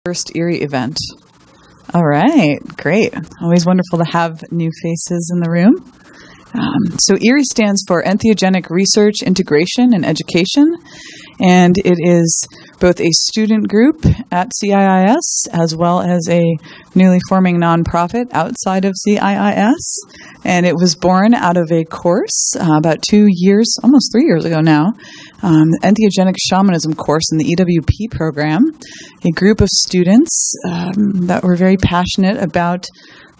First ERIE event. All right, great. Always wonderful to have new faces in the room. So ERIE stands for Entheogenic Research, Integration, and Education, and it is both a student group at CIIS as well as a newly forming nonprofit outside of CIIS. And it was born out of a course about 2 years, almost 3 years ago now, Entheogenic Shamanism course in the EWP program. A group of students that were very passionate about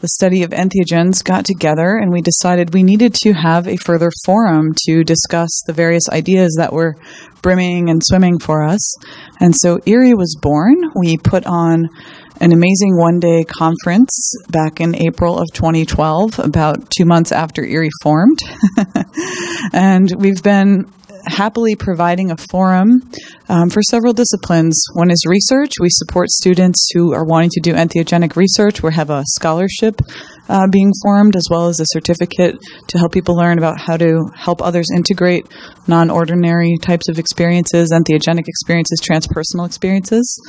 the study of entheogens got together, and we decided we needed to have a further forum to discuss the various ideas that were brimming and swimming for us. And so ERIE was born. We put on an amazing one-day conference back in April of 2012, about 2 months after ERIE formed. And we've been happily providing a forum for several disciplines. One is research. We support students who are wanting to do entheogenic research. We have a scholarship being formed, as well as a certificate to help people learn about how to help others integrate non-ordinary types of experiences, entheogenic experiences, transpersonal experiences.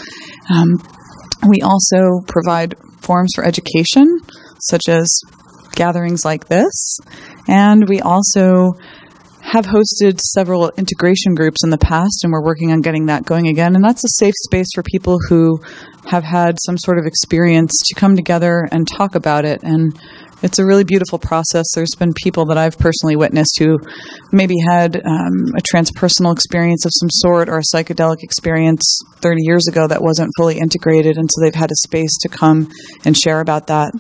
We also provide forums for education, such as gatherings like this. And we also have hosted several integration groups in the past, and we're working on getting that going again. And that's a safe space for people who have had some sort of experience to come together and talk about it. And it's a really beautiful process. There's been people that I've personally witnessed who maybe had a transpersonal experience of some sort or a psychedelic experience 30 years ago that wasn't fully integrated, and so they've had a space to come and share about that.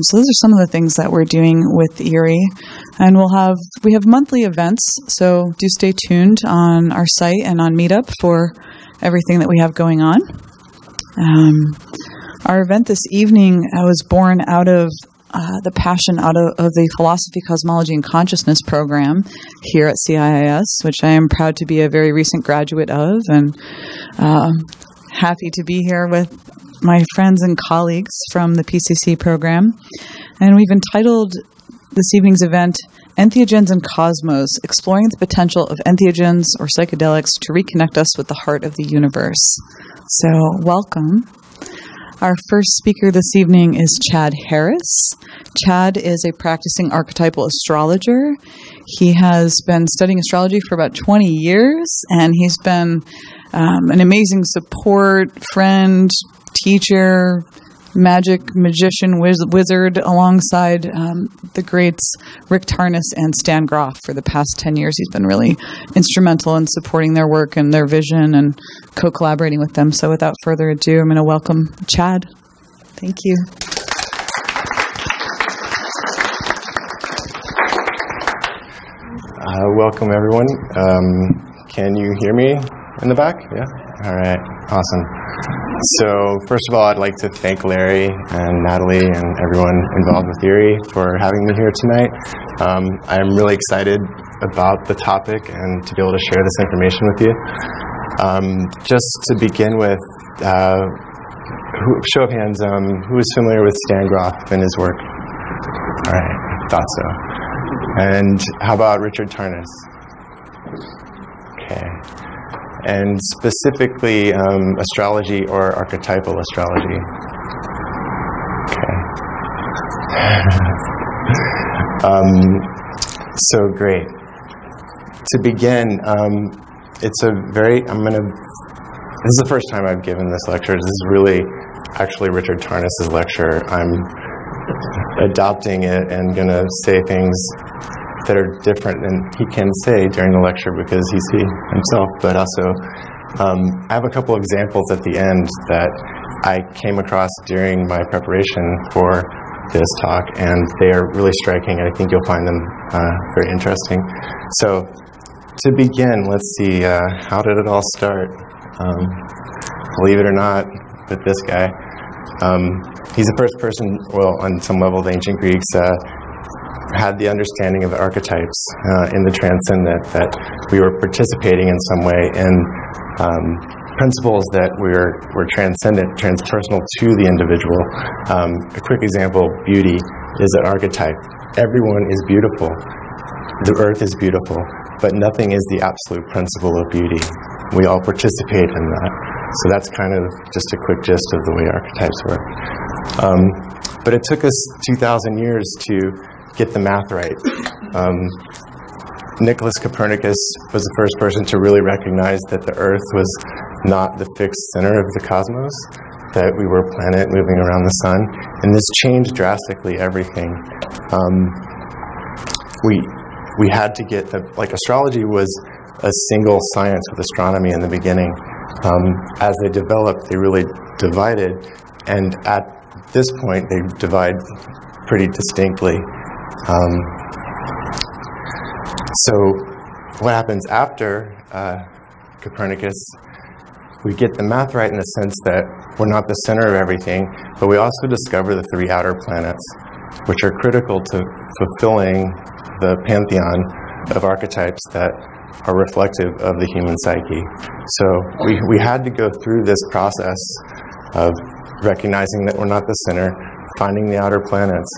So those are some of the things that we're doing with ERIE. And we have monthly events, so do stay tuned on our site and on Meetup for everything that we have going on. Our event this evening was born out of the passion out of the Philosophy, Cosmology, and Consciousness program here at CIIS, which I am proud to be a very recent graduate of, and happy to be here with my friends and colleagues from the PCC program. And we've entitled this evening's event, Entheogens and Cosmos, Exploring the Potential of Entheogens or Psychedelics to Reconnect Us with the Heart of the Universe. So, welcome. Our first speaker this evening is Chad Harris. Chad is a practicing archetypal astrologer. He has been studying astrology for about 20 years, and he's been an amazing support, friend, teacher, magic magician, wizard, alongside the greats Rick Tarnas and Stan Grof for the past 10 years. He's been really instrumental in supporting their work and their vision and co-collaborating with them. So without further ado, I'm going to welcome Chad. Thank you. Welcome, everyone. Can you hear me in the back? Yeah? All right. Awesome. So first of all, I'd like to thank Larry and Natalie and everyone involved with ERIE for having me here tonight. I'm really excited about the topic and to be able to share this information with you. Just to begin with, show of hands, who is familiar with Stan Grof and his work? All right, thought so. And how about Richard Tarnas? Okay. And specifically astrology or archetypal astrology. Okay. So great. To begin, it's a very, this is the first time I've given this lecture. This is really actually Richard Tarnas' lecture. I'm adopting it and going to say things that are different than he can say during the lecture because he's he himself, but also I have a couple examples at the end that I came across during my preparation for this talk, and they are really striking, and I think you'll find them very interesting. So to begin, let's see, how did it all start? Believe it or not, with this guy. He's the first person, well, on some level, the ancient Greeks had the understanding of the archetypes in the transcendent, that we were participating in some way in principles that were transcendent, transpersonal to the individual. A quick example, beauty is an archetype. Everyone is beautiful. The earth is beautiful, but nothing is the absolute principle of beauty. We all participate in that. So that's kind of just a quick gist of the way archetypes work. But it took us 2,000 years to get the math right. Nicholas Copernicus was the first person to really recognize that the Earth was not the fixed center of the cosmos, that we were a planet moving around the sun, and this changed drastically everything. We had to get astrology was a single science with astronomy in the beginning. As they developed, they really divided, and at this point, they divide pretty distinctly. So what happens after Copernicus, we get the math right in the sense that we're not the center of everything, but we also discover the 3 outer planets, which are critical to fulfilling the pantheon of archetypes that are reflective of the human psyche. So we had to go through this process of recognizing that we're not the center, finding the outer planets,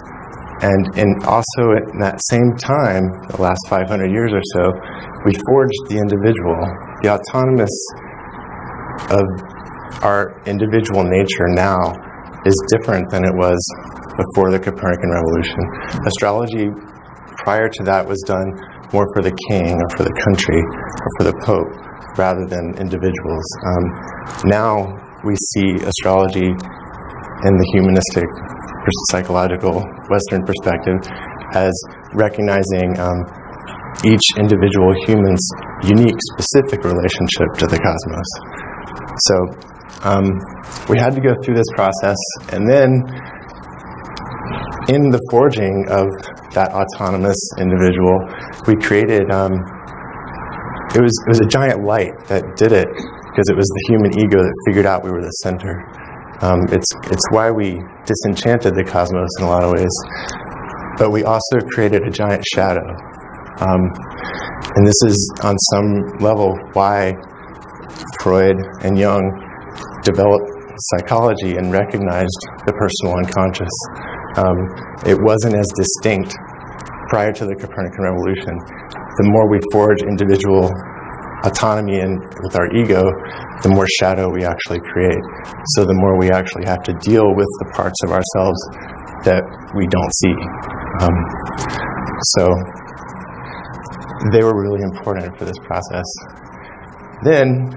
and also at that same time, the last 500 years or so, we forged the individual. The autonomous of our individual nature now is different than it was before the Copernican revolution. Astrology prior to that was done more for the king or for the country or for the pope rather than individuals. Now we see astrology in the humanistic, psychological, Western perspective as recognizing each individual human's unique, specific relationship to the cosmos. So we had to go through this process, and then in the forging of that autonomous individual, we created, it was a giant light that did it, because it was the human ego that figured out we were the center. It's why we disenchanted the cosmos in a lot of ways, but we also created a giant shadow. And this is on some level why Freud and Jung developed psychology and recognized the personal unconscious. It wasn't as distinct prior to the Copernican revolution. The more we forge individual autonomy and with our ego, the more shadow we actually create. So the more we actually have to deal with the parts of ourselves that we don't see. So they were really important for this process. Then,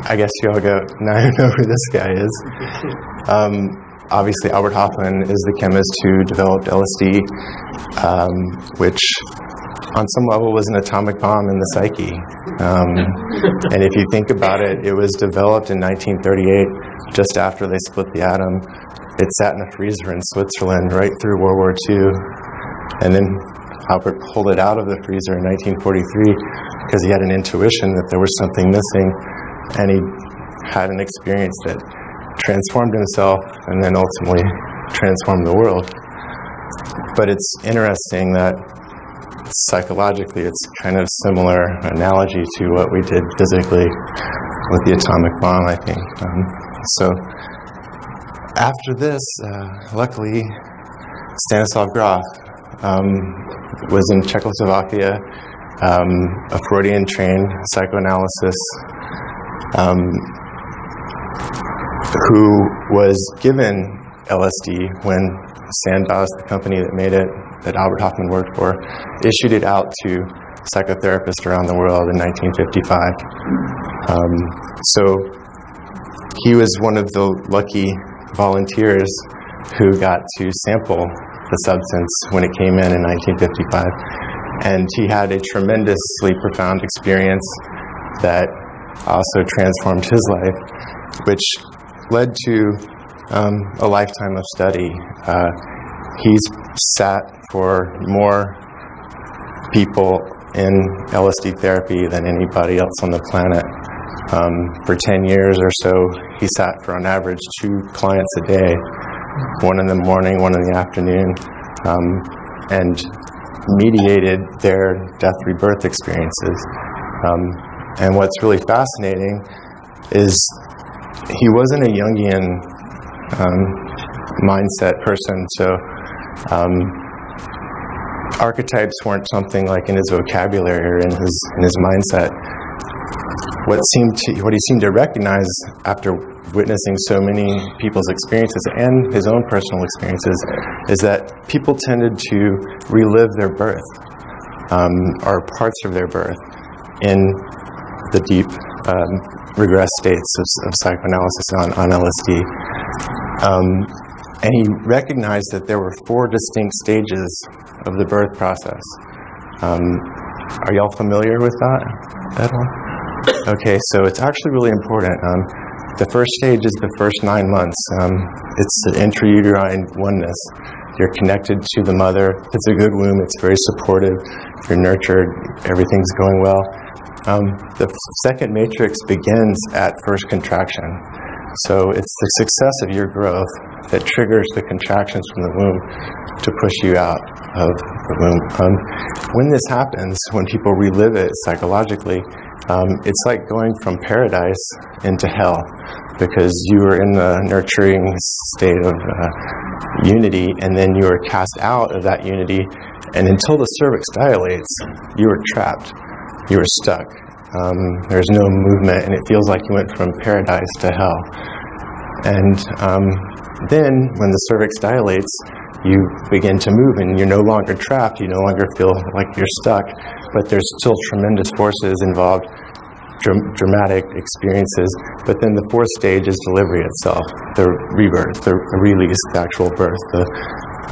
I guess you all go, now you know who this guy is. Obviously, Albert Hofmann is the chemist who developed LSD, which on some level was an atomic bomb in the psyche. And if you think about it, it was developed in 1938, just after they split the atom. It sat in a freezer in Switzerland right through World War II. And then Albert pulled it out of the freezer in 1943 because he had an intuition that there was something missing, and he had an experience that transformed himself and then ultimately transformed the world. But it's interesting that psychologically it's kind of similar analogy to what we did physically with the atomic bomb, I think. So after this, luckily, Stanislav Grof was in Czechoslovakia, a Freudian-trained psychoanalysis, who was given LSD when Sandoz, the company that made it, that Albert Hofmann worked for, issued it out to psychotherapists around the world in 1955. So he was one of the lucky volunteers who got to sample the substance when it came in 1955. And he had a tremendously profound experience that also transformed his life, which led to a lifetime of study. He's sat for more people in LSD therapy than anybody else on the planet. For 10 years or so, he sat for on average 2 clients a day, one in the morning, one in the afternoon, and mediated their death-rebirth experiences. And what's really fascinating is he wasn't a Jungian mindset person, so archetypes weren't something like in his vocabulary or in his mindset. what he seemed to recognize after witnessing so many people's experiences and his own personal experiences is that people tended to relive their birth, or parts of their birth, in the deep regressed states of psychoanalysis on LSD. And he recognized that there were 4 distinct stages of the birth process. Are y'all familiar with that at all? Okay, so it's actually really important. The first stage is the first 9 months. It's an intrauterine oneness. You're connected to the mother. It's a good womb. It's very supportive. You're nurtured. Everything's going well. The second matrix begins at first contraction. So it's the success of your growth that triggers the contractions from the womb to push you out of the womb. When this happens, when people relive it psychologically, it's like going from paradise into hell, because you were in the nurturing state of unity, and then you are cast out of that unity, and until the cervix dilates, you are trapped. You are stuck. There's no movement, and it feels like you went from paradise to hell. And then, when the cervix dilates, you begin to move, and you're no longer trapped. You no longer feel like you're stuck, but there's still tremendous forces involved, dramatic experiences. But then the 4th stage is delivery itself, the rebirth, the release, the actual birth, the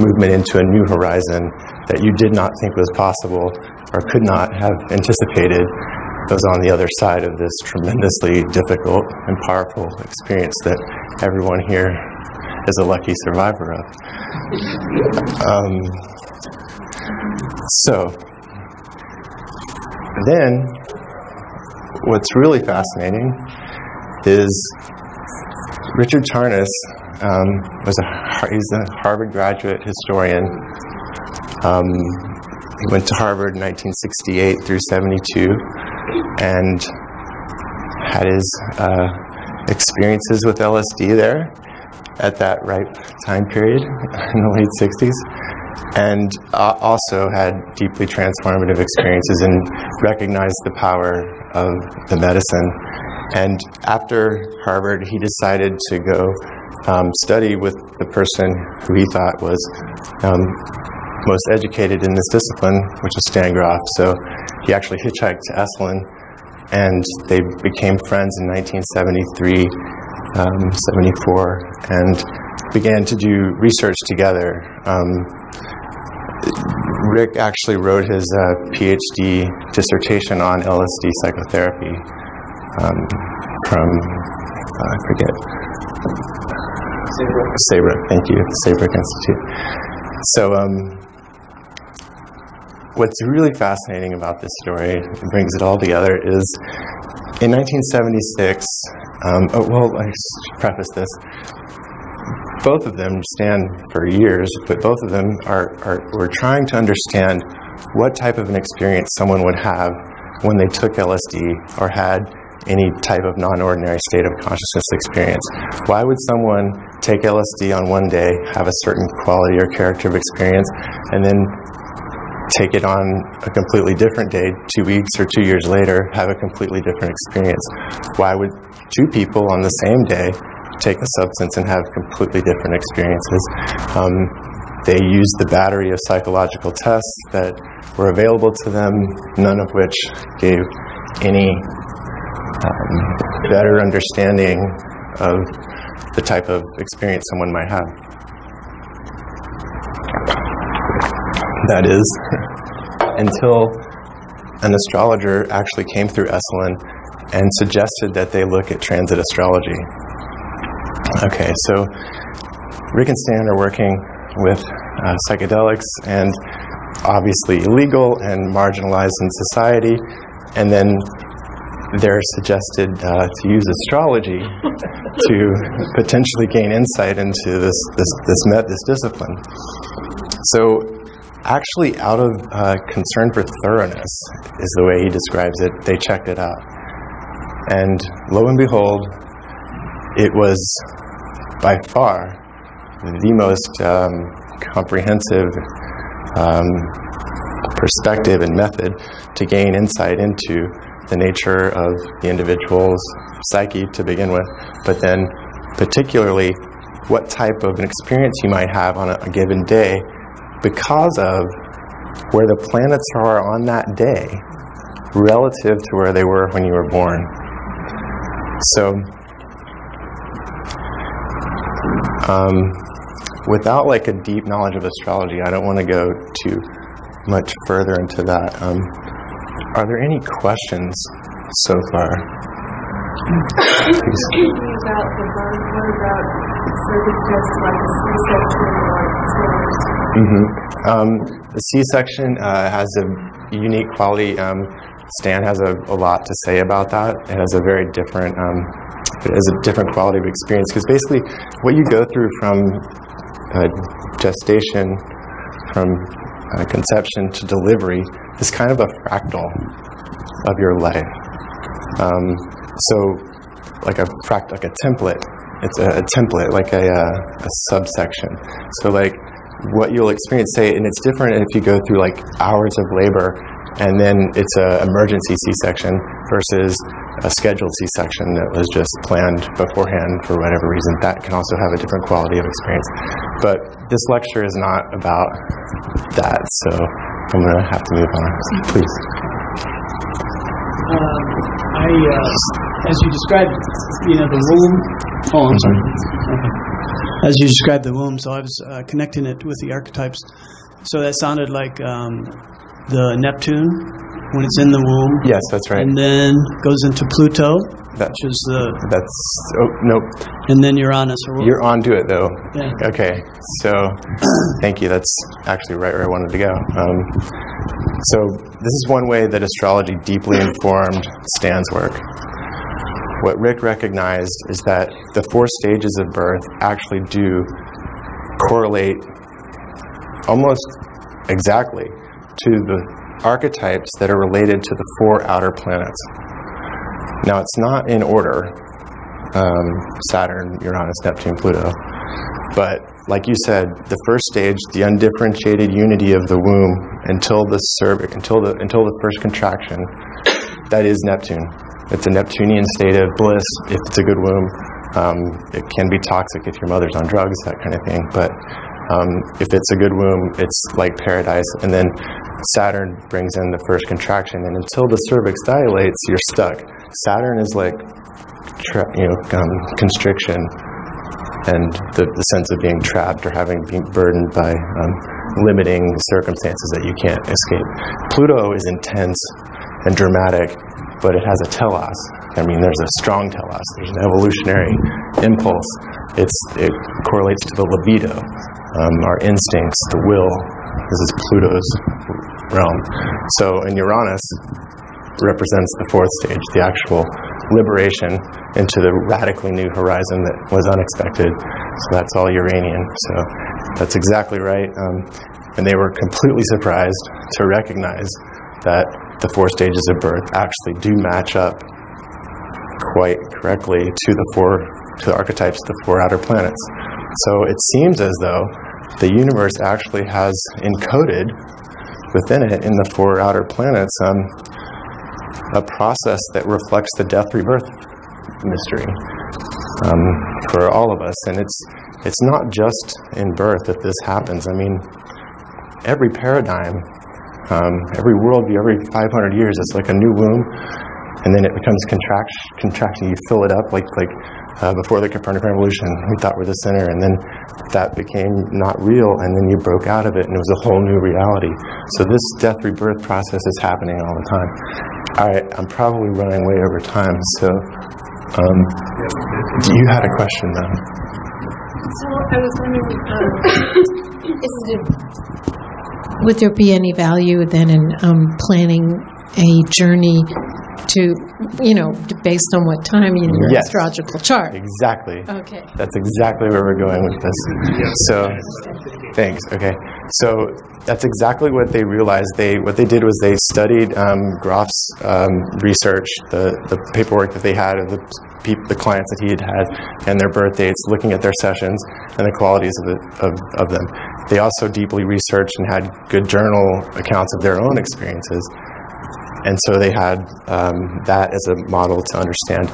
movement into a new horizon that you did not think was possible or could not have anticipated was on the other side of this tremendously difficult and powerful experience that everyone here is a lucky survivor of. So, then, what's really fascinating is Richard Tarnas he's a Harvard graduate historian. He went to Harvard in 1968 through 72 and had his experiences with LSD there at that ripe time period in the late 60s, and also had deeply transformative experiences and recognized the power of the medicine. And after Harvard, he decided to go study with the person who he thought was most educated in this discipline, which was Stan Grof. So he actually hitchhiked to Esalen, and they became friends in 1973, 74, and began to do research together. Rick actually wrote his PhD dissertation on LSD psychotherapy from, I forget, Saybrook, thank you, the Saybrook Institute. So what's really fascinating about this story, it brings it all together, is in 1976, well, I should preface this, both of them stand for years, but both of them were trying to understand what type of an experience someone would have when they took LSD or had any type of non-ordinary state of consciousness experience. Why would someone take LSD on one day, have a certain quality or character of experience, and then take it on a completely different day, 2 weeks or 2 years later, have a completely different experience? Why would 2 people on the same day take a substance and have completely different experiences? They used the battery of psychological tests that were available to them, none of which gave any better understanding of the type of experience someone might have. That is, until an astrologer actually came through Esalen and suggested that they look at transit astrology. Okay, so Rick and Stan are working with psychedelics, and obviously illegal and marginalized in society, and then they're suggested to use astrology to potentially gain insight into this discipline. So actually, out of concern for thoroughness, is the way he describes it, they checked it out. And lo and behold, it was by far the most comprehensive perspective and method to gain insight into the nature of the individual's psyche to begin with, but then particularly what type of an experience you might have on a given day because of where the planets are on that day relative to where they were when you were born. So without like a deep knowledge of astrology, I don't want to go too much further into that. Are there any questions so far? About the birth, what about circumstances like a C-section or The C-section has a unique quality. Stan has a lot to say about that. It has a very different, quality of experience, because basically what you go through from gestation, from conception to delivery, is kind of a fractal of your life. So, like a template. It's a template, like a subsection. So, like what you'll experience, say, and it's different if you go through like hours of labor, and then it's an emergency C-section versus a scheduled C-section that was just planned beforehand for whatever reason. That can also have a different quality of experience. But this lecture is not about that, so I'm going to have to move on. Please. As you described, the womb. Oh, I'm sorry. Okay. As you described the womb, so I was connecting it with the archetypes. So that sounded like the Neptune when it's in the womb. Yes, that's right. And then goes into Pluto, which is nope. And then Uranus. You're onto it though. Yeah. Okay, so thank you. That's actually right where I wanted to go. So this is one way that astrology deeply informed Stan's work. What Rick recognized is that the 4 stages of birth actually do correlate almost exactly to the archetypes that are related to the 4 outer planets. Now, it's not in order, Saturn, Uranus, Neptune, Pluto, but like you said, the first stage, the undifferentiated unity of the womb until the cervix, until the first contraction, that is Neptune. It's a Neptunian state of bliss if it's a good womb. It can be toxic if your mother's on drugs, that kind of thing, but if it's a good womb, it's like paradise. And then Saturn brings in the first contraction, and until the cervix dilates, you're stuck. Saturn is like constriction and the sense of being trapped or being burdened by limiting circumstances that you can't escape. Pluto is intense and dramatic, but it has a telos. I mean, there's a strong telos. There's an evolutionary impulse. It correlates to the libido, our instincts, the will. This is Pluto's realm. So, and Uranus represents the 4th stage, the actual liberation into the radically new horizon that was unexpected. So that's all Uranian. So that's exactly right. And they were completely surprised to recognize that the 4 stages of birth actually do match up quite correctly to the archetypes of the 4 outer planets. So it seems as though the universe actually has encoded within it, in the 4 outer planets, a process that reflects the death-rebirth mystery for all of us. And it's not just in birth that this happens. I mean, every paradigm, every worldview, every 500 years, it's like a new womb, and then it becomes contraction. You fill it up, like before the Copernican revolution, we thought we're the center, and then that became not real, and then you broke out of it, and it was a whole new reality. So this death-rebirth process is happening all the time. All right, I'm probably running way over time, so you had a question, though. So I was wondering, would there be any value then in planning a journey to, based on what time in your Yes. astrological chart? Exactly. Okay. That's exactly where we're going with this. So, thanks. Okay. So that's exactly what they realized. What they did was they studied Grof's research, the paperwork that they had of the clients that he had and their birth dates, looking at their sessions and the qualities of them. They also deeply researched and had good journal accounts of their own experiences. And so they had that as a model to understand